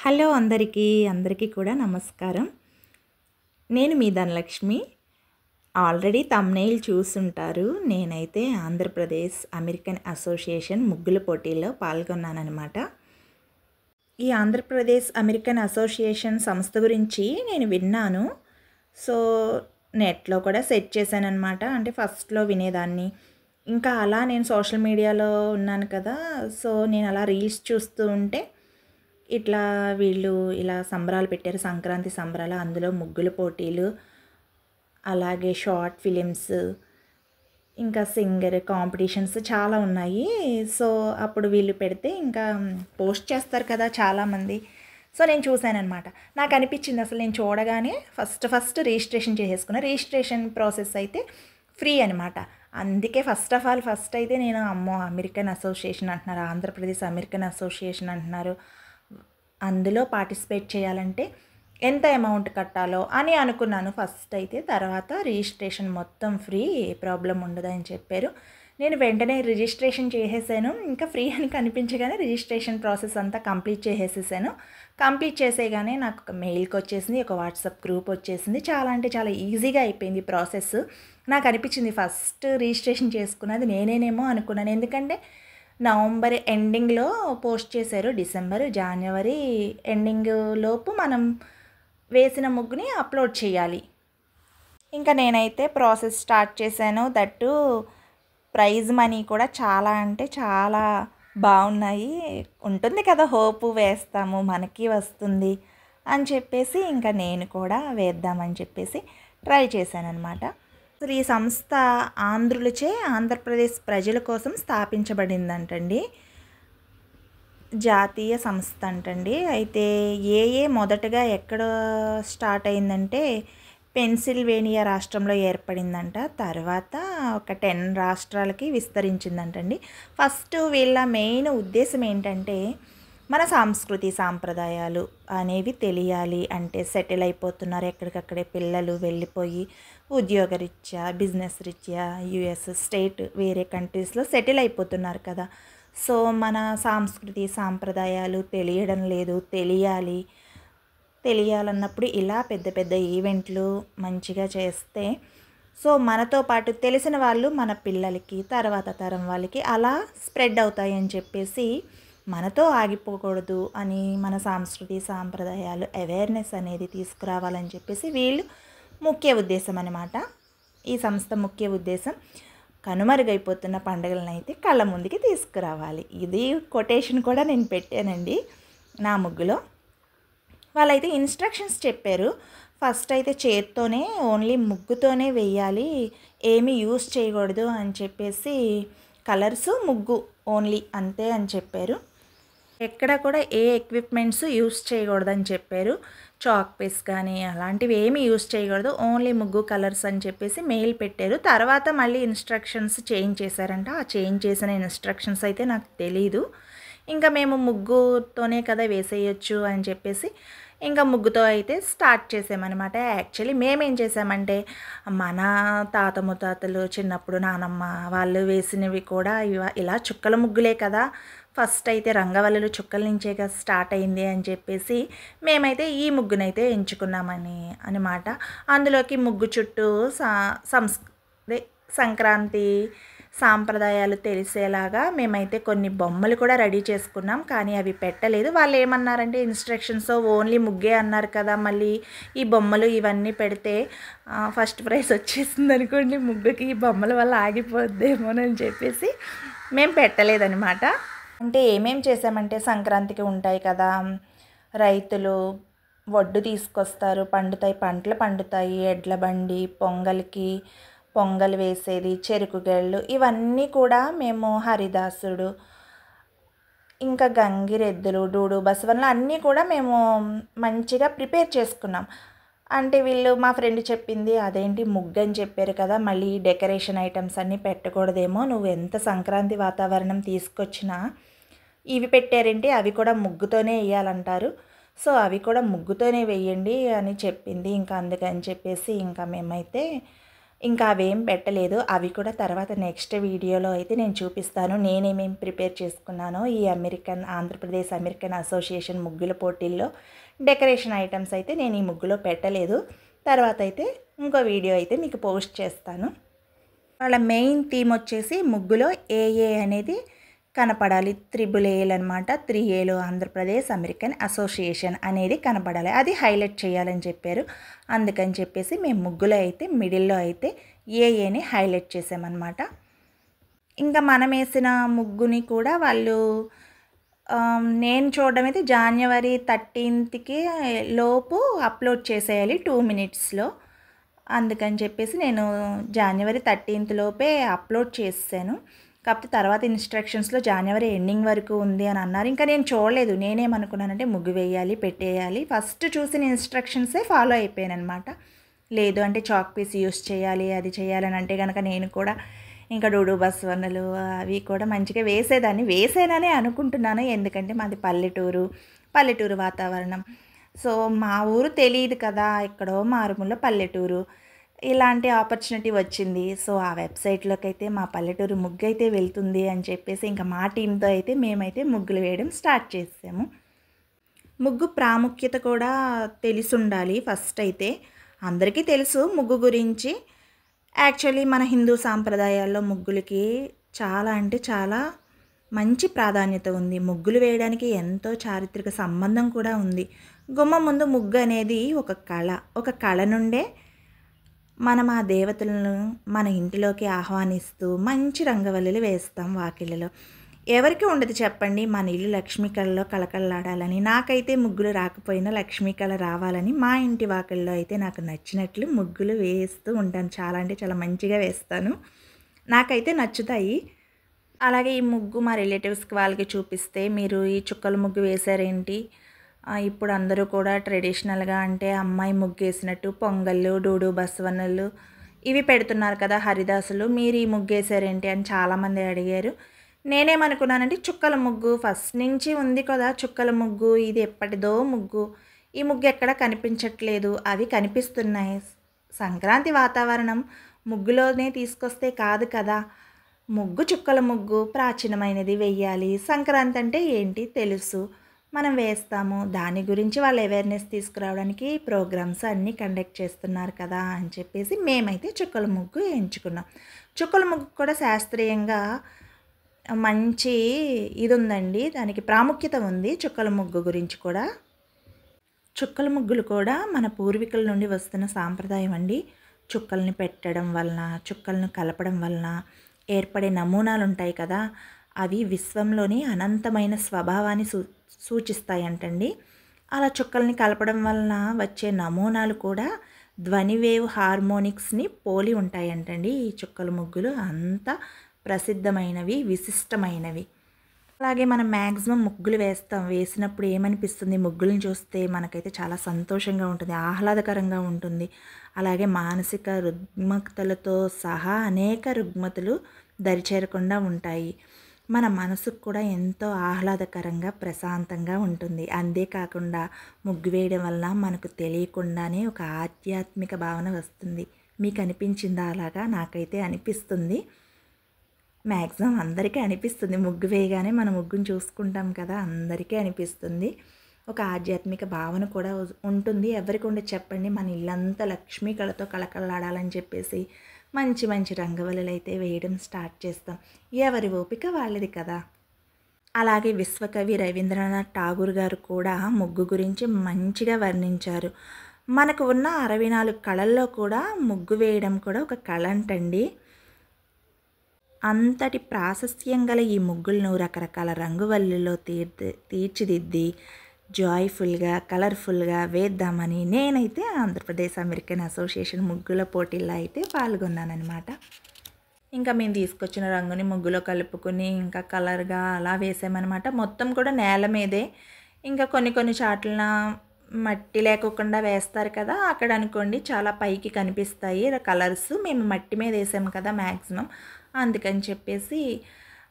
Hello అందరికీ కూడా నమస్కారం. నేను మీ ధనలక్ష్మి. ఆల్రెడీ థంబ్‌నెయిల్ చూసుంటారు. నేనైతే ఆంధ్రప్రదేశ్ అమెరికన్ అసోసియేషన్ ముగ్గుల పోటీల్లో పాల్గొన్నాననమాట. ఈ ఆంధ్రప్రదేశ్ అమెరికన్ అసోసియేషన్ సంస్థ గురించి నేను విన్నాను. సో, నెట్‌లో కూడా సెర్చ్ చేశాననమాట. అంటే ఫస్ట్‌లో వినేదాన్ని. ఇంకా అలా నేను సోషల్ మీడియాలో ఉన్నాను కదా! సో, నేను అలా రీల్స్ చూస్తూ ఉంటే ఇట్లా వీళ్ళు ఇలా సంబరాలు పెట్టారు. సంక్రాంతి సంబరాలు. అందులో ముగ్గుల పోటీలు, అలాగే షార్ట్ ఫిలిమ్స్, ఇంకా సింగర్ కాంపిటీషన్స్ చాలా ఉన్నాయి. సో, అప్పుడు వీళ్ళు పెడితే ఇంకా పోస్ట్ చేస్తారు కదా చాలామంది. సో, నేను చూశాననమాట. నాకు అనిపించింది అసలు నేను చూడగానే ఫస్ట్ రిజిస్ట్రేషన్ చేసేసుకున్నా. రిజిస్ట్రేషన్ ప్రాసెస్ అయితే ఫ్రీ అనమాట. అందుకే ఫస్ట్ అయితే నేను అమ్మో! అమెరికన్ అసోసియేషన్ అంటున్నారు, ఆంధ్రప్రదేశ్ అమెరికన్ అసోసియేషన్ అంటున్నారు. అందులో పార్టిసిపేట్ చేయాలంటే ఎంత అమౌంట్ కట్టాలో అని అనుకున్నాను ఫస్ట్ అయితే. తర్వాత రిజిస్ట్రేషన్ మొత్తం ఫ్రీ, ఏ ప్రాబ్లం ఉండదని చెప్పారు. నేను వెంటనే రిజిస్ట్రేషన్ చేసేసాను. ఇంకా ఫ్రీ అని కనిపించగానే రిజిస్ట్రేషన్ ప్రాసెస్ అంతా కంప్లీట్ చేసేసేసాను. కంప్లీట్ చేసేయగానే నాకు ఒక మెయిల్కి వచ్చేసింది, ఒక వాట్సాప్ గ్రూప్ వచ్చేసింది. చాలా అంటే చాలా ఈజీగా అయిపోయింది ప్రాసెస్. నాకు అనిపించింది ఫస్ట్ రిజిస్ట్రేషన్ చేసుకున్నది నేనేనేమో అనుకున్నాను. ఎందుకంటే నవంబర్ ఎండింగ్లో పోస్ట్ చేశారు. డిసెంబర్, జనవరి ఎండింగ్ లోపు మనం వేసిన ముగ్గుని అప్లోడ్ చేయాలి. ఇంకా నేనైతే ప్రాసెస్ స్టార్ట్ చేశాను. దట్టు ప్రైజ్ మనీ కూడా చాలా అంటే చాలా బాగున్నాయి. ఉంటుంది కదా హోపు, వేస్తాము మనకి వస్తుంది అని చెప్పేసి ఇంకా నేను కూడా వేద్దామని చెప్పేసి ట్రై చేశానన్నమాట. అసలు ఈ సంస్థ ఆంధ్రులచే ఆంధ్రప్రదేశ్ ప్రజల కోసం స్థాపించబడిందంటండి. జాతీయ సంస్థ అంటండి. అయితే మొదటగా ఎక్కడ స్టార్ట్ అయిందంటే పెన్సిల్వేనియా రాష్ట్రంలో ఏర్పడిందంట. తర్వాత ఒక 10 రాష్ట్రాలకి విస్తరించిందంటండి. ఫస్ట్ వీళ్ళ మెయిన్ ఉద్దేశం ఏంటంటే మన సంస్కృతి సాంప్రదాయాలు అనేవి తెలియాలి. అంటే సెటిల్ అయిపోతున్నారు ఎక్కడికక్కడే పిల్లలు వెళ్ళిపోయి ఉద్యోగరీత్యా, బిజినెస్ రీత్యా యుఎస్ స్టేట్ వేరే కంట్రీస్లో సెటిల్ అయిపోతున్నారు కదా. సో, మన సంస్కృతి సాంప్రదాయాలు తెలియడం లేదు, తెలియాలన్నప్పుడు ఇలా పెద్ద పెద్ద ఈవెంట్లు మంచిగా చేస్తే సో మనతో పాటు తెలిసిన వాళ్ళు మన పిల్లలకి, తర్వాత తరం వాళ్ళకి అలా స్ప్రెడ్ అవుతాయి అని చెప్పేసి మనతో ఆగిపోకూడదు అని మన సంస్కృతి సాంప్రదాయాలు అవేర్నెస్ అనేది తీసుకురావాలని చెప్పేసి వీళ్ళు ముఖ్య ఉద్దేశం అన్నమాట. ఈ సంస్థ ముఖ్య ఉద్దేశం కనుమరుగైపోతున్న పండుగలను అయితే కళ్ళ ముందుకి తీసుకురావాలి. ఇది కొటేషన్ కూడా నేను పెట్టానండి నా ముగ్గులో. వాళ్ళైతే ఇన్స్ట్రక్షన్స్ చెప్పారు. ఫస్ట్ అయితే చేత్తోనే ఓన్లీ ముగ్గుతోనే వేయాలి, ఏమీ యూస్ చేయకూడదు అని చెప్పేసి, కలర్స్ ముగ్గు ఓన్లీ అంతే అని చెప్పారు. ఎక్కడ కూడా ఏ ఎక్విప్మెంట్స్ యూస్ చేయకూడదని చెప్పారు. చాక్ పీస్ కానీ అలాంటివి ఏమీ యూస్ చేయకూడదు, ఓన్లీ ముగ్గు కలర్స్ అని చెప్పేసి మెయిల్ పెట్టారు. తర్వాత మళ్ళీ ఇన్స్ట్రక్షన్స్ చేంజ్ చేశారంట. ఆ చేంజ్ చేసిన ఇన్స్ట్రక్షన్స్ అయితే నాకు తెలీదు. ఇంకా మేము ముగ్గుతోనే కదా వేసేయచ్చు అని చెప్పేసి ఇంకా ముగ్గుతో అయితే స్టార్ట్ చేసామన్నమాట. యాక్చువల్లీ మేమేం చేసామంటే మన తాత ముత్తాతలు చిన్నప్పుడు నానమ్మ వాళ్ళు వేసినవి కూడా ఇలా చుక్కల ముగ్గులే కదా, ఫస్ట్ అయితే రంగవల్లులు చుక్కల నుంచే కదా స్టార్ట్ అయింది అని చెప్పేసి మేమైతే ఈ ముగ్గునైతే ఎంచుకున్నామని అనమాట. అందులోకి ముగ్గు చుట్టూ సంక్రాంతి సాంప్రదాయాలు తెలిసేలాగా మేమైతే కొన్ని బొమ్మలు కూడా రెడీ చేసుకున్నాం. కానీ అవి పెట్టలేదు. వాళ్ళు ఏమన్నారంటే ఇన్స్ట్రక్షన్స్ ఓన్లీ ముగ్గే అన్నారు కదా, మళ్ళీ ఈ బొమ్మలు ఇవన్నీ పెడితే ఫస్ట్ ప్రైజ్ వచ్చేసింది అనుకోండి, ముగ్గుకి ఈ బొమ్మల వల్ల ఆగిపోద్దేమోనని చెప్పేసి మేము పెట్టలేదనమాట. అంటే ఏమేం చేసామంటే సంక్రాంతికి ఉంటాయి కదా, రైతులు వడ్డు తీసుకొస్తారు, పంటలు పండుతాయి, ఎడ్ల బండి, పొంగల్ వేసేది, చెరుకు గెళ్ళు, ఇవన్నీ కూడా మేము హరిదాసుడు, ఇంకా గంగిరెద్దులు, డూడు బసవన్లు అన్నీ కూడా మేము మంచిగా ప్రిపేర్ చేసుకున్నాం. అంటే వీళ్ళు మా ఫ్రెండ్ చెప్పింది, అదేంటి ముగ్గు అని చెప్పారు కదా, మళ్ళీ డెకరేషన్ ఐటమ్స్ అన్నీ పెట్టకూడదేమో, నువ్వు ఎంత సంక్రాంతి వాతావరణం తీసుకొచ్చినా ఇవి పెట్టారేంటి, అవి కూడా ముగ్గుతోనే వేయాలంటారు, సో అవి కూడా ముగ్గుతోనే వేయండి అని చెప్పింది. ఇంకా అందుకని చెప్పేసి ఇంకా మేమైతే ఇంకా అవేం పెట్టలేదు. అవి కూడా తర్వాత నెక్స్ట్ వీడియోలో అయితే నేను చూపిస్తాను. నేనేమేమి ప్రిపేర్ చేసుకున్నానో ఈ ఆంధ్రప్రదేశ్ అమెరికన్ అసోసియేషన్ ముగ్గుల పోటీల్లో డెకరేషన్ ఐటమ్స్ అయితే నేను ఈ ముగ్గులో పెట్టలేదు. తర్వాత అయితే ఇంకో వీడియో అయితే మీకు పోస్ట్ చేస్తాను. వాళ్ళ మెయిన్ థీమ్ వచ్చేసి ముగ్గులో ఏఏ అనేది కనపడాలి. 3 అనమాట. 3 ఆంధ్రప్రదేశ్ అమెరికన్ అసోసియేషన్ అనేది కనపడాలి. అది హైలైట్ చేయాలని చెప్పారు. అందుకని చెప్పేసి మేము ముగ్గులో అయితే మిడిల్లో అయితే ఏఏని హైలైట్ చేసామన్నమాట. ఇంకా మనం వేసిన ముగ్గుని కూడా వాళ్ళు నేను చూడడం అయితే January 13కి లోపు అప్లోడ్ చేసేయాలి 2 మినిట్స్లో. అందుకని చెప్పేసి నేను January 13th లోపే అప్లోడ్ చేసాను. కాకపోతే తర్వాత ఇన్స్ట్రక్షన్స్లో January ఎండింగ్ వరకు ఉంది అని అన్నారు. ఇంకా నేను చూడలేదు. నేనేమనుకున్నానంటే ముగ్గు వేయాలి, పెట్టేయాలి. ఫస్ట్ చూసిన ఇన్స్ట్రక్షన్సే ఫాలో అయిపోయాను అనమాట. లేదు అంటే చాక్ పీస్ యూస్ చేయాలి, అది చేయాలని అంటే కనుక నేను కూడా ఇంకా డూడు బస్వన్నలు అవి కూడా మంచిగా వేసానని అనుకుంటున్నాను. ఎందుకంటే మాది పల్లెటూరు వాతావరణం. సో మా ఊరు తెలియదు కదా, ఎక్కడో మారుమూల పల్లెటూరు. ఇలాంటి ఆపర్చునిటీ వచ్చింది. సో ఆ వెబ్సైట్లోకి అయితే మా పల్లెటూరు ముగ్గు అయితే వెళ్తుంది అని చెప్పేసి ఇంకా మా టీంతో అయితే మేమైతే ముగ్గులు వేయడం స్టార్ట్ చేసాము. ముగ్గు ప్రాముఖ్యత కూడా తెలిసి ఉండాలి. ఫస్ట్ అయితే అందరికీ తెలుసు ముగ్గు గురించి. యాక్చువల్లీ మన హిందూ సాంప్రదాయాల్లో ముగ్గులకి చాలా అంటే చాలా మంచి ప్రాధాన్యత ఉంది. ముగ్గులు వేయడానికి ఎంతో చారిత్రక సంబంధం కూడా ఉంది. గుమ్మం ముందు ముగ్గు అనేది ఒక కళ నుండే మనం ఆ దేవతలను మన ఇంటిలోకి ఆహ్వానిస్తూ మంచి రంగవల్లులు వేస్తాం వాకిళ్ళలో. ఎవరికి ఉండదు చెప్పండి మన ఇల్లు లక్ష్మీ కళలో కళకళలాడాలని. నాకైతే ముగ్గులు రాకపోయినా లక్ష్మీ కళ రావాలని మా ఇంటి వాకిళ్ళలో అయితే నాకు నచ్చినట్లు ముగ్గులు వేస్తూ ఉంటాను. చాలా అంటే చాలా మంచిగా వేస్తాను. నాకైతే నచ్చుతాయి. అలాగే ఈ ముగ్గు మా రిలేటివ్స్కి వాళ్ళకి చూపిస్తే, మీరు ఈ చుక్కల ముగ్గు వేశారేంటి, ఇప్పుడు అందరూ కూడా ట్రెడిషనల్గా అంటే అమ్మాయి ముగ్గు వేసినట్టు పొంగళ్ళు, డూడు బసవన్నలు ఇవి పెడుతున్నారు కదా హరిదాసులు, మీరు ఈ ముగ్గు వేసారేంటి అని చాలామంది అడిగారు. నేనేమనుకున్నానంటే చుక్కల ముగ్గు ఫస్ట్ నుంచి ఉంది కదా చుక్కల ముగ్గు, ఇది ఎప్పటిదో ముగ్గు, ఈ ముగ్గు ఎక్కడ కనిపించట్లేదు, అవి కనిపిస్తున్నాయి. సంక్రాంతి వాతావరణం ముగ్గులోనే తీసుకొస్తే కాదు కదా, ముగ్గు చుక్కల ముగ్గు ప్రాచీనమైనది, వెయ్యాలి. సంక్రాంతి అంటే ఏంటి తెలుసు, మనం వేస్తాము. దాని గురించి వాళ్ళు అవేర్నెస్ తీసుకురావడానికి ప్రోగ్రామ్స్ అన్నీ కండక్ట్ చేస్తున్నారు కదా అని చెప్పేసి మేమైతే చుక్కల ముగ్గు ఎంచుకున్నాం. చుక్కల ముగ్గు కూడా శాస్త్రీయంగా మంచి ఇది ఉందండి, దానికి ప్రాముఖ్యత ఉంది. చుక్కల ముగ్గు గురించి కూడా, చుక్కల ముగ్గులు కూడా మన పూర్వీకుల నుండి వస్తున్న సాంప్రదాయం అండి. చుక్కల్ని పెట్టడం వలన, చుక్కలను కలపడం వలన ఏర్పడే నమూనాలు ఉంటాయి కదా, అవి విశ్వంలోని అనంతమైన స్వభావాన్ని సూచిస్తాయంటండి. అలా చుక్కల్ని కలపడం వలన వచ్చే నమూనాలు కూడా ధ్వని వేవ్ హార్మోనిక్స్ని పోలి ఉంటాయంటండి. ఈ చుక్కల ముగ్గులు అంత ప్రసిద్ధమైనవి, విశిష్టమైనవి. అలాగే మనం మ్యాక్సిమం ముగ్గులు వేసినప్పుడు ఏమనిపిస్తుంది, ముగ్గులను చూస్తే మనకైతే చాలా సంతోషంగా ఉంటుంది, ఆహ్లాదకరంగా ఉంటుంది. అలాగే మానసిక రుగ్మతలతో సహా అనేక రుగ్మతలు దరిచేరకుండా ఉంటాయి. మన మనసుకు కూడా ఎంతో ఆహ్లాదకరంగా ప్రశాంతంగా ఉంటుంది. అంతేకాకుండా ముగ్గు వేయడం వల్ల మనకు తెలియకుండానే ఒక ఆధ్యాత్మిక భావన వస్తుంది. మీకు అనిపించిందా అలాగా? నాకైతే అనిపిస్తుంది. మ్యాక్సిమం అందరికీ అనిపిస్తుంది. ముగ్గు వేయగానే మనం ముగ్గును చూసుకుంటాం కదా, అందరికీ అనిపిస్తుంది. ఒక ఆధ్యాత్మిక భావన కూడా ఉంటుంది. ఎవరికి ఉండదు చెప్పండి. మన ఇల్లంతా లక్ష్మీ కళతో కళకళలాడాలని చెప్పేసి మంచి మంచి రంగవల్లులు అయితే వేయడం స్టార్ట్ చేస్తాం. ఎవరి ఓపిక వాళ్ళది కదా. అలాగే విశ్వకవి రవీంద్రనాథ్ ఠాగూర్ గారు కూడా ముగ్గు గురించి మంచిగా వర్ణించారు. మనకు ఉన్న 64 కళల్లో కూడా ముగ్గు వేయడం కూడా ఒక కళ అంటండి. అంతటి ప్రాశస్త్యం గల ఈ ముగ్గులను రకరకాల రంగువల్లుల్లో తీర్చిదిద్ది జాయ్ఫుల్గా, కలర్ఫుల్గా వేద్దామని నేనైతే ఆంధ్రప్రదేశ్ అమెరికన్ అసోసియేషన్ ముగ్గుల పోటీల్లో అయితే పాల్గొన్నానమాట. ఇంకా మేము తీసుకొచ్చిన రంగుని ముగ్గులో కలుపుకొని ఇంకా కలర్గా అలా వేసామన్నమాట. మొత్తం కూడా నేల మీదే. ఇంకా కొన్ని చాట్లన మట్టి లేకుండా వేస్తారు కదా, అక్కడ అనుకోండి చాలా పైకి కనిపిస్తాయి కలర్స్. మేము మట్టి మీద వేసాము కదా మ్యాక్సిమం, అందుకని చెప్పేసి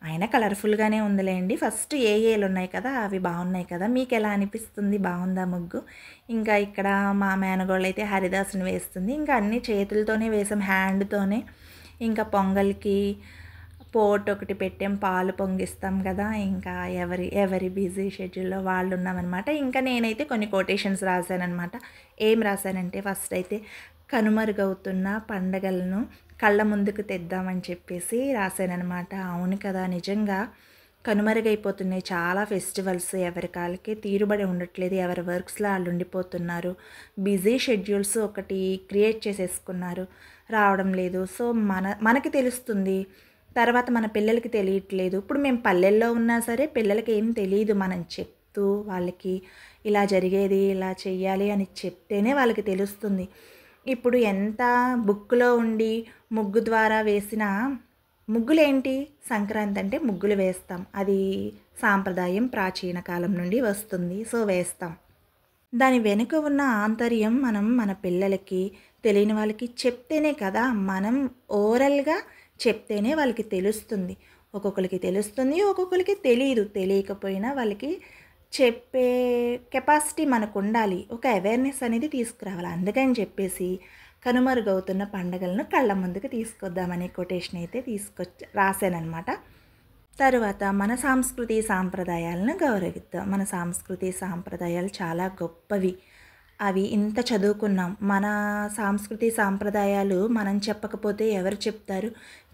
అయినా కలర్ఫుల్గానే ఉందిలేండి. ఫస్ట్ ఏలు ఉన్నాయి కదా, అవి బాగున్నాయి కదా. మీకు ఎలా అనిపిస్తుంది, బాగుందా ముగ్గు? ఇంకా ఇక్కడ మా మేనగోళ్ళైతే హరిదాసుని వేస్తుంది. ఇంకా అన్నీ చేతులతోనే వేసాం, హ్యాండ్తోనే. ఇంకా పొంగల్కి పోట్ ఒకటి పెట్టాం, పాలు పొంగిస్తాం కదా. ఇంకా ఎవరి బిజీ షెడ్యూల్లో వాళ్ళు ఉన్నామన్నమాట. ఇంకా నేనైతే కొన్ని కొటేషన్స్ రాశానమాట. ఏం రాశానంటే, ఫస్ట్ అయితే కనుమరుగవుతున్న పండగలను కళ్ళ ముందుకు తెద్దామని చెప్పేసి రాశానమాట. అవును కదా, నిజంగా కనుమరుగైపోతున్నాయి చాలా ఫెస్టివల్స్. ఎవరి కాళ్ళకి తీరుబడి ఉండట్లేదు, ఎవరి వర్క్స్లో వాళ్ళు ఉండిపోతున్నారు. బిజీ షెడ్యూల్స్ ఒకటి క్రియేట్ చేసేసుకున్నారు, రావడం లేదు. సో మనకి తెలుస్తుంది, తర్వాత మన పిల్లలకి తెలియట్లేదు. ఇప్పుడు మేము పల్లెల్లో ఉన్నా సరే పిల్లలకి ఏం తెలియదు. మనం చెప్తూ వాళ్ళకి ఇలా జరిగేది, ఇలా చెయ్యాలి అని చెప్తేనే వాళ్ళకి తెలుస్తుంది. ఇప్పుడు ఎంత బుక్లో ఉండి ముగ్గు ద్వారా వేసిన ముగ్గులేంటి, సంక్రాంతి అంటే ముగ్గులు వేస్తాం, అది సాంప్రదాయం ప్రాచీన కాలం నుండి వస్తుంది. సో వేస్తాం. దాని వెనుక ఉన్న ఆంతర్యం మనం మన పిల్లలకి, తెలియని వాళ్ళకి చెప్తేనే కదా, మనం ఓరల్గా చెప్తేనే వాళ్ళకి తెలుస్తుంది. ఒక్కొక్కరికి తెలుస్తుంది, ఒక్కొక్కరికి తెలియదు. తెలియకపోయినా వాళ్ళకి చెప్పే కెపాసిటీ మనకు ఉండాలి, ఒక అవేర్నెస్ అనేది తీసుకురావాలి. అందుకని చెప్పేసి కనుమరుగవుతున్న పండుగలను కళ్ళ ముందుకు తీసుకొద్దామనే కొటేషన్ అయితే రాశానమాట. తరువాత మన సంస్కృతి సాంప్రదాయాలను గౌరవిద్దాం. మన సంస్కృతి సాంప్రదాయాలు చాలా గొప్పవి. అవి ఇంత చదువుకున్నాం, మన సంస్కృతి సాంప్రదాయాలు మనం చెప్పకపోతే ఎవరు చెప్తారు?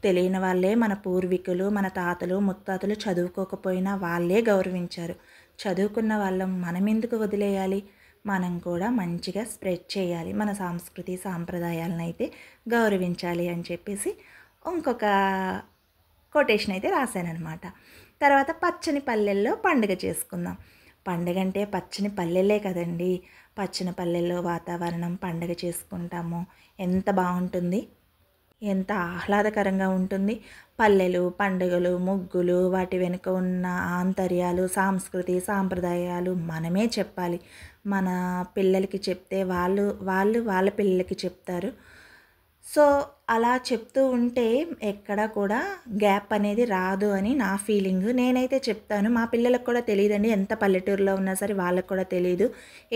తెలియని వాళ్ళే, మన పూర్వీకులు, మన తాతలు ముత్తాతలు చదువుకోకపోయినా వాళ్ళే గౌరవించారు. చదువుకున్న వాళ్ళం మనం ఎందుకు వదిలేయాలి? మనం కూడా మంచిగా స్ప్రెడ్ చేయాలి, మన సంస్కృతి సాంప్రదాయాలను అయితే గౌరవించాలి అని చెప్పేసి ఇంకొక కొటేషన్ అయితే రాశానమాట. తర్వాత పచ్చని పల్లెల్లో పండుగ చేసుకుందాం. పండుగ అంటే పచ్చని పల్లెలే కదండి. పచ్చని పల్లెల్లో వాతావరణం, పండుగ చేసుకుంటాము, ఎంత బాగుంటుంది, ఎంత ఆహ్లాదకరంగా ఉంటుంది. పల్లెలు, పండుగలు, ముగ్గులు, వాటి వెనుక ఉన్న ఆంతర్యాలు, సంస్కృతి సాంప్రదాయాలు మనమే చెప్పాలి. మన పిల్లలకి చెప్తే వాళ్ళు వాళ్ళ పిల్లలకి చెప్తారు. సో అలా చెప్తూ ఉంటే ఎక్కడ కూడా గ్యాప్ అనేది రాదు అని నా ఫీలింగ్. నేనైతే చెప్తాను, మా పిల్లలకు కూడా తెలియదండి, ఎంత పల్లెటూరులో ఉన్నా సరే వాళ్ళకు కూడా తెలియదు.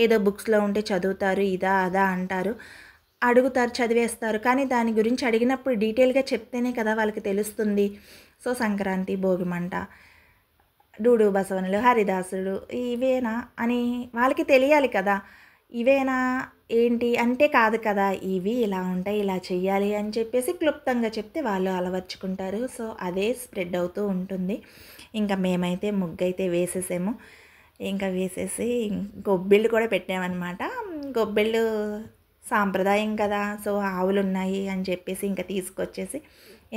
ఏదో బుక్స్లో ఉంటే చదువుతారు, ఇదా అదా అంటారు, అడుగుతారు, చదివేస్తారు. కానీ దాని గురించి అడిగినప్పుడు డీటెయిల్గా చెప్తేనే కదా వాళ్ళకి తెలుస్తుంది. సో సంక్రాంతి, భోగిమంట, డూడు బసవనులు, హరిదాసుడు ఇవేనా అని వాళ్ళకి తెలియాలి కదా. ఇవేనా ఏంటి అంటే కాదు కదా, ఇవి ఇలా ఉంటాయి, ఇలా చెయ్యాలి అని చెప్పేసి క్లుప్తంగా చెప్తే వాళ్ళు అలవర్చుకుంటారు. సో అదే స్ప్రెడ్ అవుతూ ఉంటుంది. ఇంకా మేమైతే ముగ్గు అయితే వేసేసాము. ఇంకా వేసేసి గొబ్బిళ్ళు కూడా పెట్టామన్నమాట. గొబ్బిళ్ళు సాంప్రదాయం కదా, సో ఆవులు ఉన్నాయి అని చెప్పేసి ఇంకా తీసుకొచ్చేసి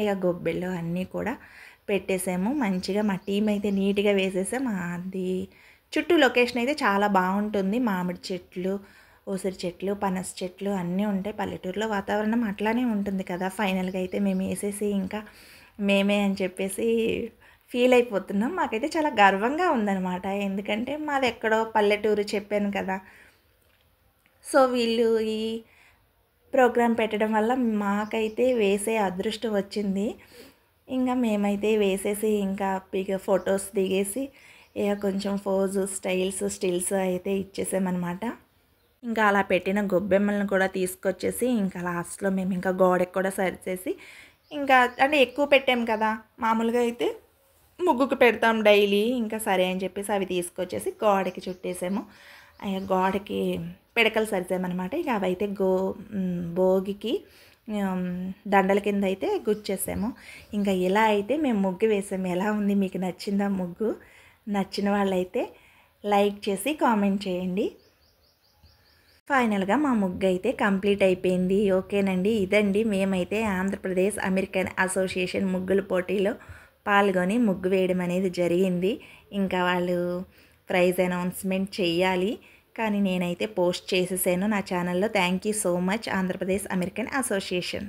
ఇక గొబ్బిళ్ళు అన్నీ కూడా పెట్టేసాము. మంచిగా మా టీం అయితే నీట్గా వేసేసాం. అది చుట్టూ లొకేషన్ అయితే చాలా బాగుంటుంది. మామిడి చెట్లు, ఉసిరి చెట్లు, పనస చెట్లు అన్నీ ఉంటాయి. పల్లెటూరులో వాతావరణం అట్లానే ఉంటుంది కదా. ఫైనల్గా అయితే మేము వేసేసి ఇంకా మేమే అని చెప్పేసి ఫీల్ అయిపోతున్నాం. మాకైతే చాలా గర్వంగా ఉందన్నమాట. ఎందుకంటే మాది ఎక్కడో పల్లెటూరు చెప్పాను కదా. సో వీళ్ళు ఈ ప్రోగ్రాం పెట్టడం వల్ల మాకైతే వేసే అదృష్టం వచ్చింది. ఇంకా మేమైతే వేసేసి ఇంకా ఫొటోస్ దిగేసి ఇక కొంచెం ఫోజు స్టిల్స్ అయితే ఇచ్చేసామన్నమాట. ఇంకా అలా పెట్టిన గొబ్బెమ్మలను కూడా తీసుకొచ్చేసి ఇంకా లాస్ట్లో మేము ఇంకా గోడకి కూడా సరిచేసి, ఇంకా అంటే ఎక్కువ పెట్టాం కదా, మామూలుగా అయితే ముగ్గుకు పెడతాం డైలీ. ఇంకా సరే అని చెప్పేసి అవి తీసుకొచ్చేసి గోడకి చుట్టేసాము. గోడకి పిడకలు సరిచామన్నమాట. ఇక అవైతే భోగికి దండల కింద అయితే గుచ్చేసాము. ఇంకా ఇలా అయితే మేము ముగ్గు వేసాము. ఎలా ఉంది, మీకు నచ్చిందా ముగ్గు? నచ్చిన వాళ్ళైతే లైక్ చేసి కామెంట్ చేయండి. ఫైనల్గా మా ముగ్గు అయితే కంప్లీట్ అయిపోయింది. ఓకేనండి, ఇదండి మేమైతే ఆంధ్రప్రదేశ్ అమెరికన్ అసోసియేషన్ ముగ్గుల పోటీలో పాల్గొని ముగ్గు వేయడం అనేది జరిగింది. ఇంకా వాళ్ళు ప్రైజ్ అనౌన్స్మెంట్ చెయ్యాలి, కానీ నేనైతే పోస్ట్ చేసేసాను నా ఛానల్లో. Thank you so much Andhra Pradesh American association.